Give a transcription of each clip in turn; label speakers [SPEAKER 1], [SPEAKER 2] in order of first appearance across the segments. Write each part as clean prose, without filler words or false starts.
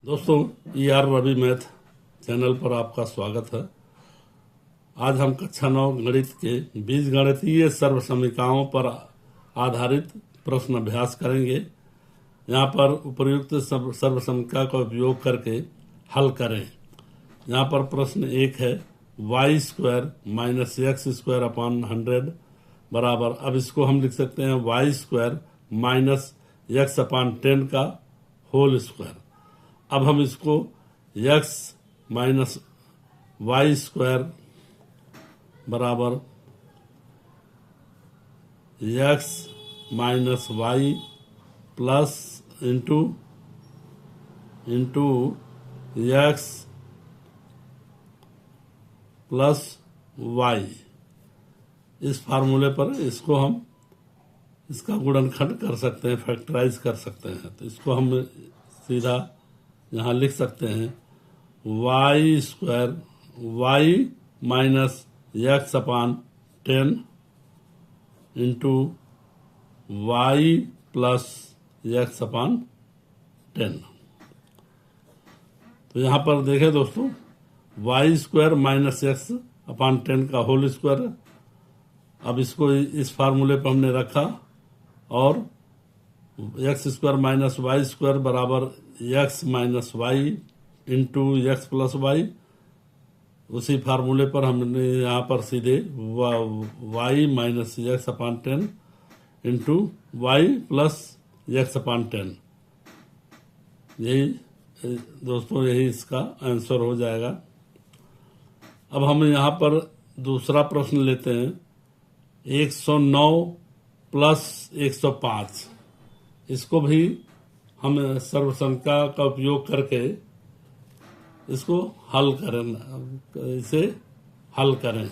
[SPEAKER 1] दोस्तों Ravi math channel पर आपका स्वागत है। आज हम कक्षा 9 गणित के बीजगणितीय सर्वसमीकरणों पर आधारित प्रश्न अभ्यास करेंगे। यहाँ पर उपर्युक्त सर्वसमीकरण का उपयोग करके हल करें। यहाँ पर प्रश्न 1 है y square minus x square upon 100 बराबर। अब इसको हम लिख सकते हैं y square minus x upon 10 का होल स्क्वायर। अब हम इसको x माइनस वाई स्क्वायर बराबर x minus y plus into x plus y, इस फार्मूले पर इसको हम इसका गुणनखंड कर सकते हैं, फैक्टराइज कर सकते हैं। तो इसको हम सीधा यहाँ लिख सकते हैं y square y minus x upon 10 into y plus x upon 10। तो यहाँ पर देखें दोस्तों, y square minus x upon 10 का होल स्क्वायर। अब इसको इस फार्मूले पर हमने रखा और x square minus y square बराबर x minus y into x plus y. उसी फार्मूले पर हमने यहाँ पर सीधे y minus x upon 10 into y plus x upon 10, यही दोस्तों यही इसका आंसर हो जाएगा। अब हम यहाँ पर दूसरा प्रश्न लेते हैं 109 प्लस 105। इसको भी हम सर्वसमीकरण का उपयोग करके इसको हल करें, इसे हल करें।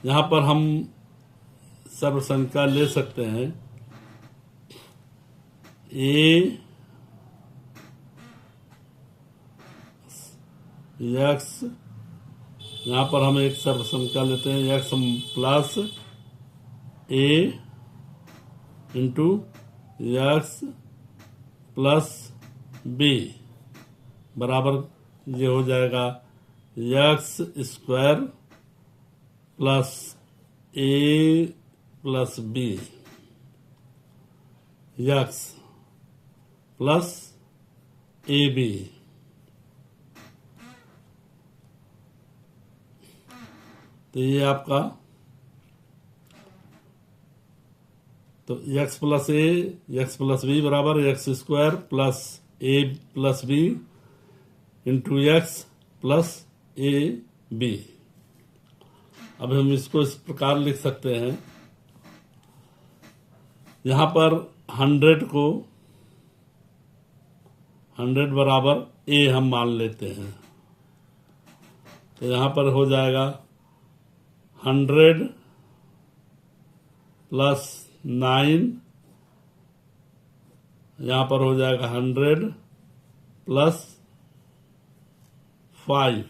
[SPEAKER 1] यहाँ पर हम सर्वसमीकरण ले सकते हैं ए एक्स, यहाँ पर हम एक सर्वसमीकरण लेते हैं x plus a into x plus b बराबर ये हो जाएगा x square plus a plus b x plus a b. तो ये आपका तो x plus a x plus b बराबर x square plus a plus b into x plus a b. अब हम इसको इस प्रकार लिख सकते हैं, यहाँ पर 100 को 100 बराबर ए हम मान लेते हैं। तो यहाँ पर हो जाएगा 100 प्लस 9, यहाँ पर हो जाएगा 100 प्लस 5।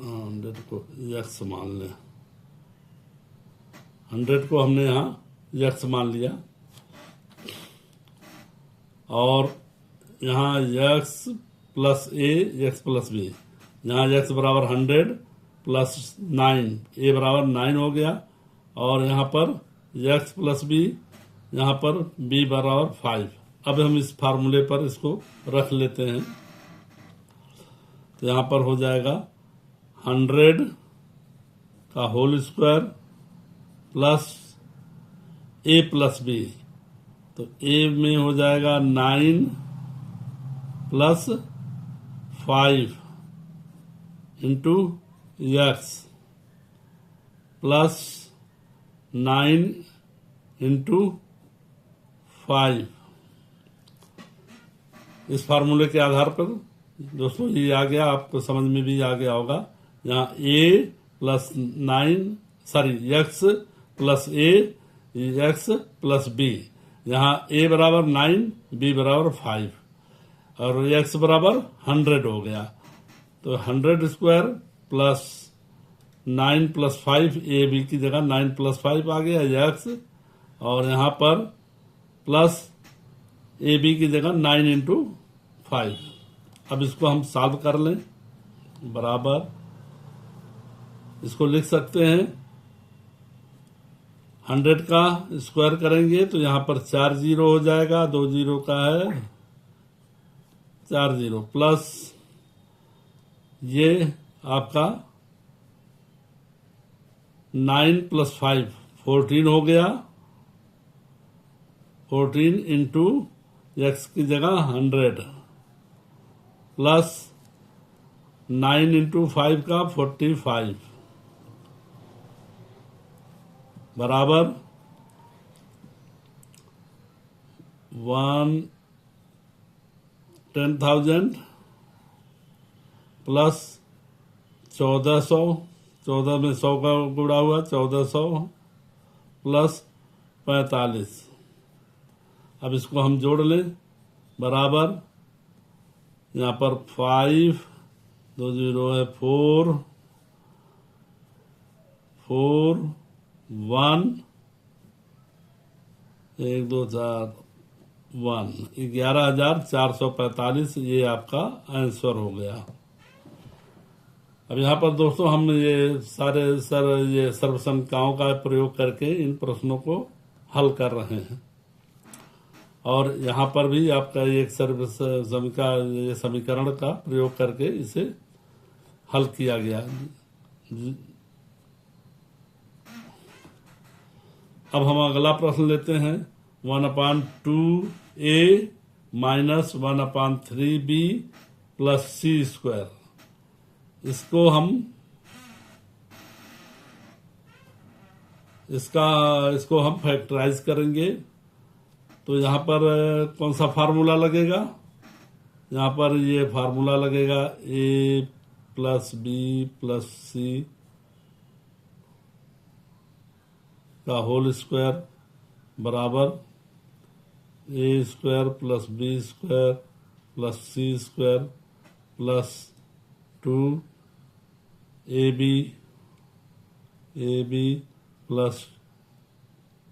[SPEAKER 1] हंड्रेड को एक्स मान लें, 100 को हमने यहाँ एक्स मान लिया और यहाँ x plus a x plus B, यहाँ एक्स बराबर 100 प्लस 9, ए बराबर 9 हो गया और यहाँ पर एक्स प्लस बी, यहाँ पर बी बराबर 5। अब हम इस फार्मूले पर इसको रख लेते हैं। तो यहाँ पर हो जाएगा 100 का whole square plus a plus B. तो ए में हो जाएगा 9 प्लस 5 इंटू एक्स प्लस 9 इंटू 5। इस फार्मूले के आधार पर दोस्तों ये आ गया, आपको समझ में भी आ गया होगा। यहाँ ए plus 9 x plus a x plus B यहाँ a बराबर 9, b बराबर 5 और x बराबर 100 हो गया। तो 100 स्क्वायर प्लस 9 प्लस 5, ए बी की जगह 9 प्लस 5 आ गया x, और यहाँ पर प्लस ए बी की जगह 9 इंटू 5। अब इसको हम सॉल्व कर लें, बराबर इसको लिख सकते हैं 100 का स्क्वायर करेंगे तो यहाँ पर 4 जीरो हो जाएगा, 2 जीरो का है 4 जीरो, प्लस ये आपका 9 प्लस 5 14 हो गया, 14 इंटू एक्स की जगह 100 प्लस 9 इंटू 5 का 45 बराबर 10,000 प्लस 1400, 14 में 100 का गुणा हुआ 1400 प्लस 45। अब इसको हम जोड़ लें, बराबर यहाँ पर 5, 2 जीरो है 4, 4 1 1 2 4 1 11,445, ये आपका आंसर हो गया। अब यहाँ पर दोस्तों हम ये ये सर्वसंख्याओं का प्रयोग करके इन प्रश्नों को हल कर रहे हैं, और यहाँ पर भी आपका एक समीकरण का प्रयोग करके इसे हल किया गया। अब हम अगला प्रश्न लेते हैं, 1/2a minus 1/3b plus c square. इसको हम फैक्टराइज करेंगे। तो यहाँ पर कौन सा फार्मूला लगेगा? यहाँ पर ये फार्मूला लगेगा a plus b plus c का होल स्क्वायर बराबर a square plus b square plus c square plus 2ab plus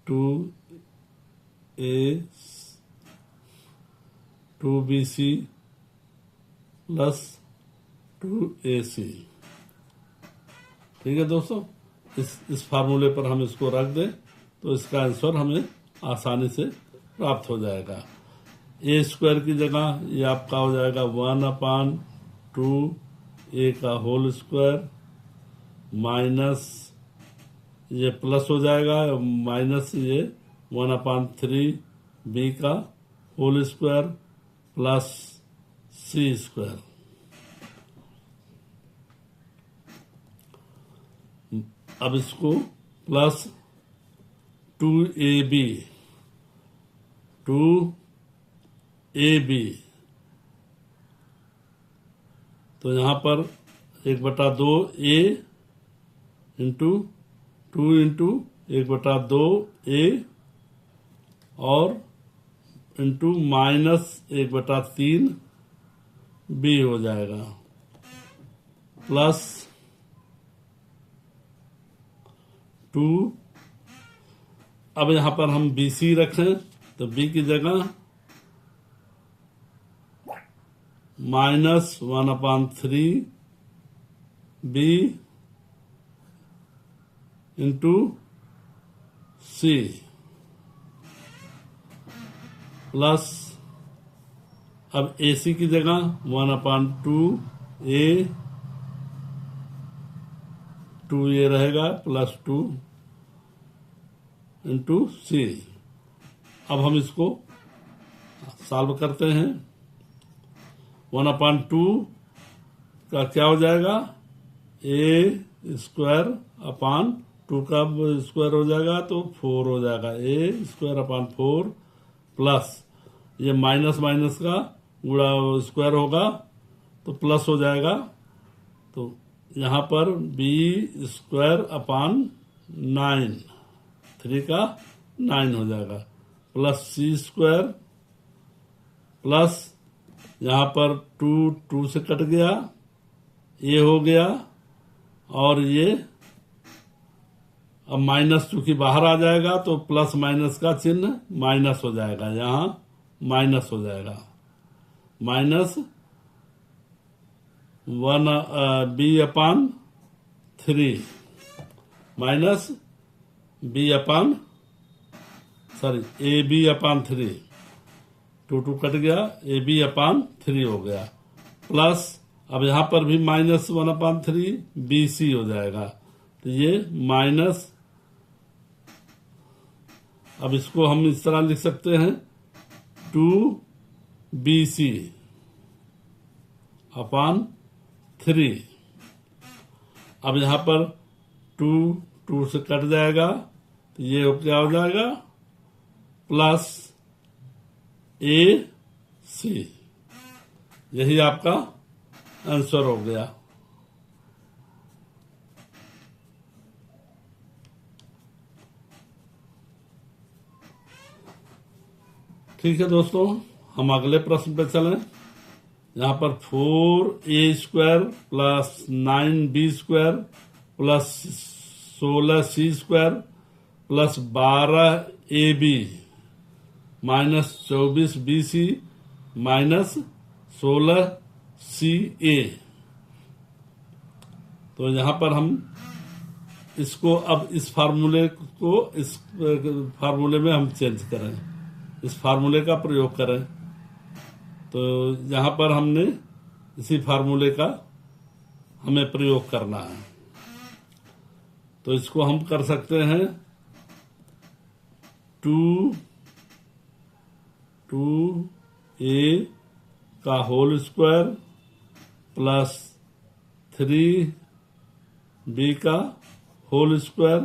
[SPEAKER 1] 2bc plus 2ac। ठीक है दोस्तों, इस फार्मूले पर हम इसको रख दें तो इसका आंसर हमें आसानी से प्राप्त हो जाएगा। ए स्क्वायर की जगह ये आपका हो जाएगा 1/2a का होल स्क्वायर माइनस ये प्लस हो जाएगा माइनस ये 1/3b का whole square plus c square. अब इसको प्लस 2ab तो यहाँ पर 1/2a इंटू 2 इंटू 1/2a और इंटू माइनस 1/3b हो जाएगा प्लस 2। अब यहाँ पर हम BC रखें तो B की जगह minus 1/3b into C plus अब AC की जगह 1/2a 2a रहेगा प्लस 2 इंटू C। अब हम इसको सॉल्व करते हैं। 1/2 का क्या हो जाएगा? a स्क्वायर अपान 2 का स्क्वायर हो जाएगा तो 4 हो जाएगा, a स्क्वायर अपान 4 प्लस ये माइनस माइनस का गुणा स्क्वायर होगा तो प्लस हो जाएगा। तो यहाँ पर b स्क्वायर अपान 9, 3 का 9 हो जाएगा प्लस सी स्क्वायर प्लस यहाँ पर 2 से कट गया, ये हो गया, और ये अब माइनस चूंकि बाहर आ जाएगा तो प्लस माइनस का चिन्ह माइनस हो जाएगा, यहां माइनस हो जाएगा, minus 1b/3 minus ab/3, 2 cut गया, ab/3 हो गया, प्लस अब यहां पर भी माइनस 1/3 bc हो जाएगा, तो ये माइनस, अब इसको हम इस तरह लिख सकते हैं 2bc/3। अब यहां पर 2 से कट जाएगा, तो ये क्या हो जाएगा, प्लस ac। यही आपका आंसर हो गया। ठीक है दोस्तों, हम अगले प्रश्न पे चलें। यहाँ पर 4a² plus 9b² plus 16c² plus 12ab minus 24bc minus 16ca। तो यहाँ पर हम इसको अब इस फार्मूले को इस फार्मूले में हम चेंज करें, इस फार्मूले का प्रयोग करें। तो यहाँ पर हमने इसी फार्मूले का हमें प्रयोग करना है। तो इसको हम कर सकते हैं 2a का होल स्क्वायर प्लस 3b का होल स्क्वायर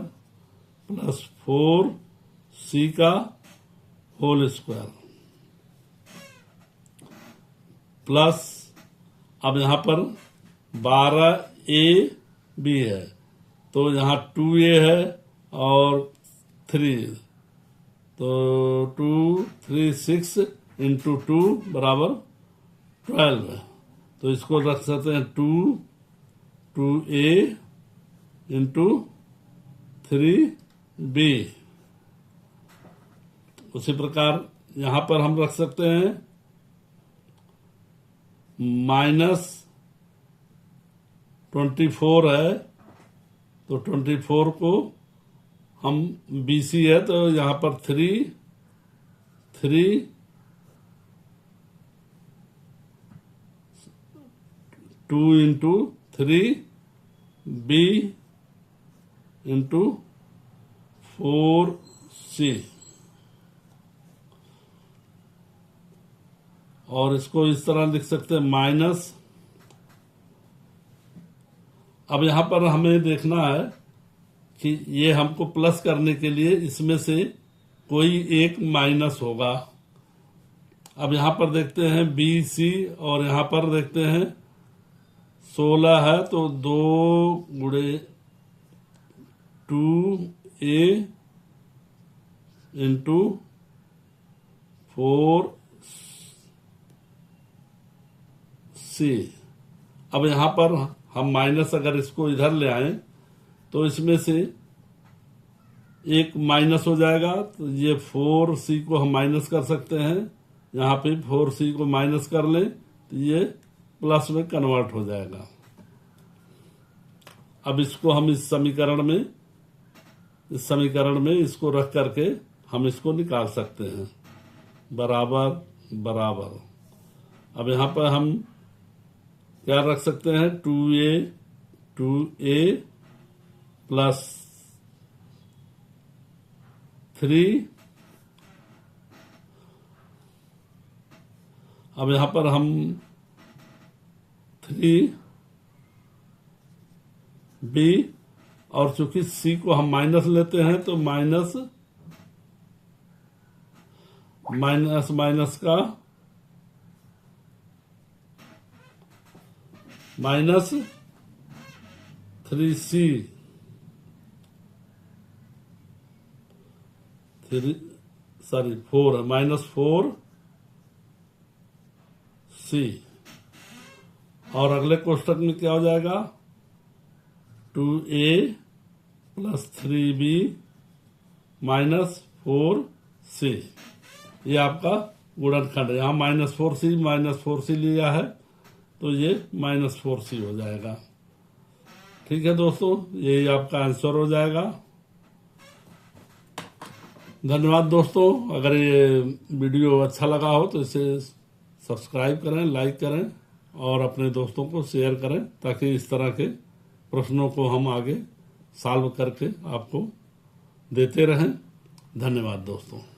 [SPEAKER 1] प्लस 4c का होल स्क्वायर प्लस, अब यहां पर 12ab है, तो यहां 2a है और 3, तो 2 3 6 इंटू 2 बराबर 12 है। तो इसको रख सकते हैं 2a इंटू 3b। उसी प्रकार यहां पर हम रख सकते हैं माइनस 24 है, तो 24 को हम BC है, तो यहां पर 3 2 इंटू 3b इंटू 4c, और इसको इस तरह लिख सकते हैं माइनस। अब यहां पर हमें देखना है कि ये हमको प्लस करने के लिए इसमें से कोई एक माइनस होगा। अब यहां पर देखते हैं BC और यहां पर देखते हैं 16 है, तो 2 गुणे 2a इंटू 4c। अब यहां पर हम माइनस अगर इसको इधर ले आए तो इसमें से एक माइनस हो जाएगा, तो ये 4c को हम माइनस कर सकते हैं, यहाँ पे 4c को माइनस कर ले तो ये प्लस में कन्वर्ट हो जाएगा। अब इसको हम इस समीकरण में इसको रख करके हम इसको निकाल सकते हैं, बराबर बराबर। अब यहाँ पर हम क्या रख सकते हैं 2a प्लस 3। अब यहां पर हम 3b और चूंकि c को हम माइनस लेते हैं तो माइनस का माइनस 3c सॉरी 4 है, -4c। और अगले कोष्टक में क्या हो जाएगा, 2a + 3b -4c। ये आपका गुणनखंड है। यहाँ -4c लिया है तो ये -4c हो जाएगा। ठीक है दोस्तों, यही आपका आंसर हो जाएगा। धन्यवाद दोस्तों। अगर ये वीडियो अच्छा लगा हो तो इसे सब्सक्राइब करें, लाइक करें और अपने दोस्तों को शेयर करें, ताकि इस तरह के प्रश्नों को हम आगे सॉल्व करके आपको देते रहें। धन्यवाद दोस्तों।